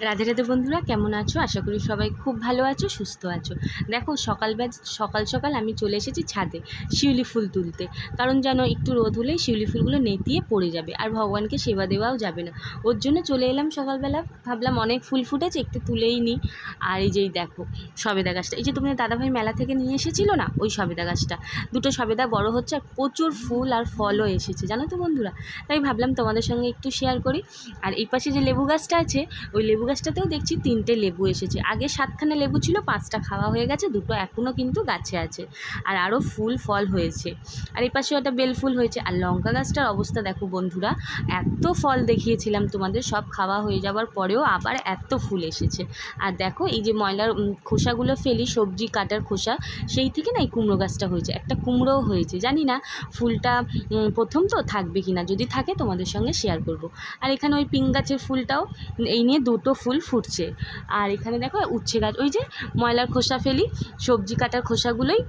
রাধে রাধে বন্ধুরা, কেমন আছো? আশা করি সবাই খুব ভালো আছো, সুস্থ আছো। দেখো সকাল সকাল আমি চলে এসেছি ছাদে শিউলি ফুল তুলতে। কারণ জানো, একটু রোদ হলেই শিউলি ফুলগুলো নেতিয়ে পড়ে যাবে আর ভগবানকে সেবা দেওয়াও যাবে না। ওর জন্য চলে এলাম সকালবেলা, ভাবলাম অনেক ফুল ফুটেছে, একটু তুলেই নিই। আর এই যেই দেখো সবেদা গাছটা, এই যে তোমাদের দাদাভাই মেলা থেকে নিয়ে এসেছিলো না, ওই সবেদা গাছটা। দুটো সবেদা বড় হচ্ছে আর প্রচুর ফুল আর ফলও এসেছে, জানো তো বন্ধুরা। তাই ভাবলাম তোমাদের সঙ্গে একটু শেয়ার করি। আর এই পাশে যে লেবু গাছটা আছে, ওই লেবু গাছটাতেও দেখছি 3টে লেবু এসেছে। আগে 7খানা লেবু ছিল, 5টা খাওয়া হয়ে গেছে, 2টো এখনও কিন্তু গাছে আছে। আর আরও ফুল ফল হয়েছে। আর এই পাশেও একটা বেল ফুল হয়েছে। আর লঙ্কা গাছটার অবস্থা দেখো বন্ধুরা, এত ফল দেখিয়েছিলাম তোমাদের, সব খাওয়া হয়ে যাওয়ার পরেও আবার এত ফুল এসেছে। আর দেখো এই যে ময়লার খোসাগুলো ফেলি, সবজি কাটার খোসা, সেই থেকে না এই কুমড়ো গাছটা হয়েছে। একটা কুমড়োও হয়েছে, জানি না ফুলটা প্রথম তো থাকবে কিনা, যদি থাকে তোমাদের সঙ্গে শেয়ার করব। আর এখানে ওই পিঙ্ক গাছের ফুলটাও, এই নিয়ে 2টো ফুল ফুটছে। আর এখানে দেখো উচ্ছে গাছ, ওই যে ময়লার খোসা ফেলি, সবজি কাটার খোসাগুলোই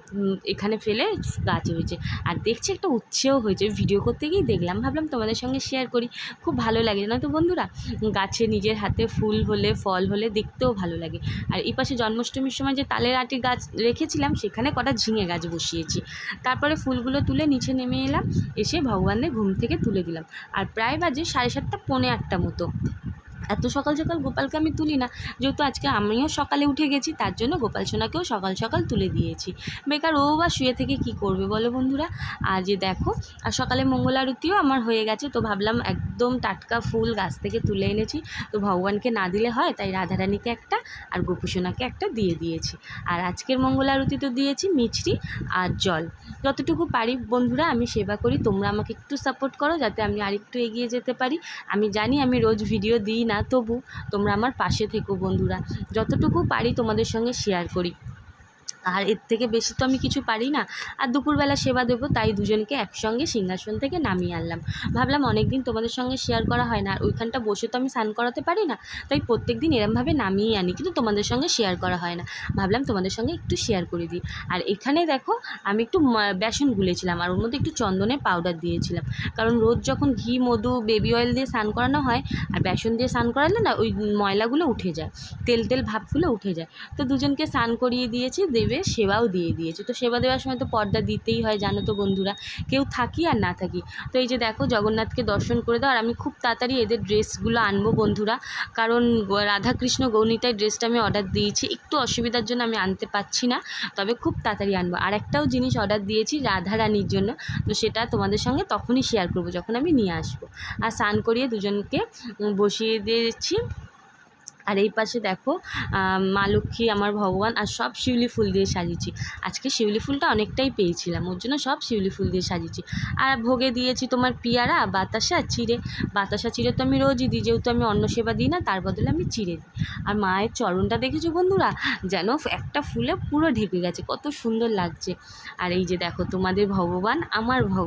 এখানে ফেলে গাছ হয়েছে। আর দেখছি একটা উচ্ছেও হয়েছে, ভিডিও করতে গিয়েই দেখলাম, ভাবলাম তোমাদের সঙ্গে শেয়ার করি। খুব ভালো লাগে না তো বন্ধুরা, গাছে নিজের হাতে ফুল হলে ফল হলে দেখতেও ভালো লাগে। আর এই পাশে জন্মাষ্টমীর সময় যে তালের আটি গাছ রেখেছিলাম, সেখানে কটা ঝিঙে গাছ বসিয়েছি। তারপরে ফুলগুলো তুলে নিচে নেমে এলাম, এসে ভগবানের ঘুম থেকে তুলে দিলাম। আর প্রায় বাজে 7:30 পৌনে 8টা মতো। এত সকাল সকাল গোপালকে আমি তুলি না, যেহেতু আজকে আমিও সকালে উঠে গেছি, তার জন্য গোপাল সোনাকেও সকাল সকাল তুলে দিয়েছি। বেকার ও বা শুয়ে থেকে কি করবে বলো বন্ধুরা। আর যে দেখো, আর সকালে মঙ্গল আরতিও আমার হয়ে গেছে, তো ভাবলাম একদম টাটকা ফুল গাছ থেকে তুলে এনেছি, তো ভগবানকে না দিলে হয়, তাই রাধারানীকে একটা আর গোপু সোনাকে একটা দিয়ে দিয়েছি। আর আজকের মঙ্গল আরতি তো দিয়েছি মিছরি আর জল। যতটুকু পারি বন্ধুরা আমি সেবা করি, তোমরা আমাকে একটু সাপোর্ট করো যাতে আমি আরেকটু এগিয়ে যেতে পারি। আমি জানি আমি রোজ ভিডিও দিই না, তবু তোমরা আমার পাশে থেকো বন্ধুরা। যতটুকু পারি তোমাদের সঙ্গে শেয়ার করি, আর এর থেকে বেশি তো আমি কিছু পারি না। আর দুপুরবেলা সেবা দেবো, তাই দুজনকে একসঙ্গে সিংহাসন থেকে নামিয়ে আনলাম। ভাবলাম অনেক দিন তোমাদের সঙ্গে শেয়ার করা হয় না, আর ওইখানটা বসে তো আমি স্নান করাতে পারি না, তাই প্রত্যেক দিন এরমভাবে নামিয়ে আনি, কিন্তু তোমাদের সঙ্গে শেয়ার করা হয় না। ভাবলাম তোমাদের সঙ্গে একটু শেয়ার করে দিই। আর এখানে দেখো আমি একটু বেসন গুলেছিলাম, আর ওর মধ্যে একটু চন্দনের পাউডার দিয়েছিলাম। কারণ রোজ যখন ঘি মধু বেবি অয়েল দিয়ে স্নান করানো হয়, আর বেসন দিয়ে স্নান করালে না ওই ময়লাগুলো উঠে যায়, তেল তেল ভাবগুলো উঠে যায়। তো দুজনকে স্নান করিয়ে দিয়েছি, সেবাও দিয়ে দিয়েছে। তো সেবা দেওয়ার সময় তো পর্দা দিতেই হয়, জানো তো বন্ধুরা, কেউ থাকি আর না থাকি। তো এই যে দেখো জগন্নাথকে দর্শন করে দাও। আর আমি খুব তাড়াতাড়ি এদের ড্রেসগুলো আনবো বন্ধুরা, কারণ রাধাকৃষ্ণ গৌনিতায় ড্রেসটা আমি অর্ডার দিয়েছি, একটু অসুবিধার জন্য আমি আনতে পারছি না, তবে খুব তাড়াতাড়ি আনবো। আর একটাও জিনিস অর্ডার দিয়েছি রাধারানীর জন্য, তো সেটা তোমাদের সঙ্গে তখনই শেয়ার করবো যখন আমি নিয়ে আসবো। আর স্নান করিয়ে দুজনকে বসিয়ে দিয়েছি। আর এই পাশে দেখো মা লক্ষ্মী আমার ভগবান, আর সব শিউলি ফুল দিয়ে সাজিয়েছি। আজকে শিউলি ফুলটা অনেকটাই পেয়েছিলাম, ওর জন্য সব শিউলি ফুল দিয়ে সাজিয়েছি। আর ভোগে দিয়েছি তোমার পিয়ারা, বাতাসা, চিড়ে। বাতাসা চিড়ে তো আমি রোজই দিই, যেহেতু আমি অন্ন সেবা দিই না, তার বদলে আমি চিড়ে দিই। আর মায়ের চরণটা দেখেছো বন্ধুরা, যেন একটা ফুলে পুরো ঢেকে গেছে, কত সুন্দর লাগছে। আর এই যে দেখো তোমাদের ভগবান, আমার ভগবান।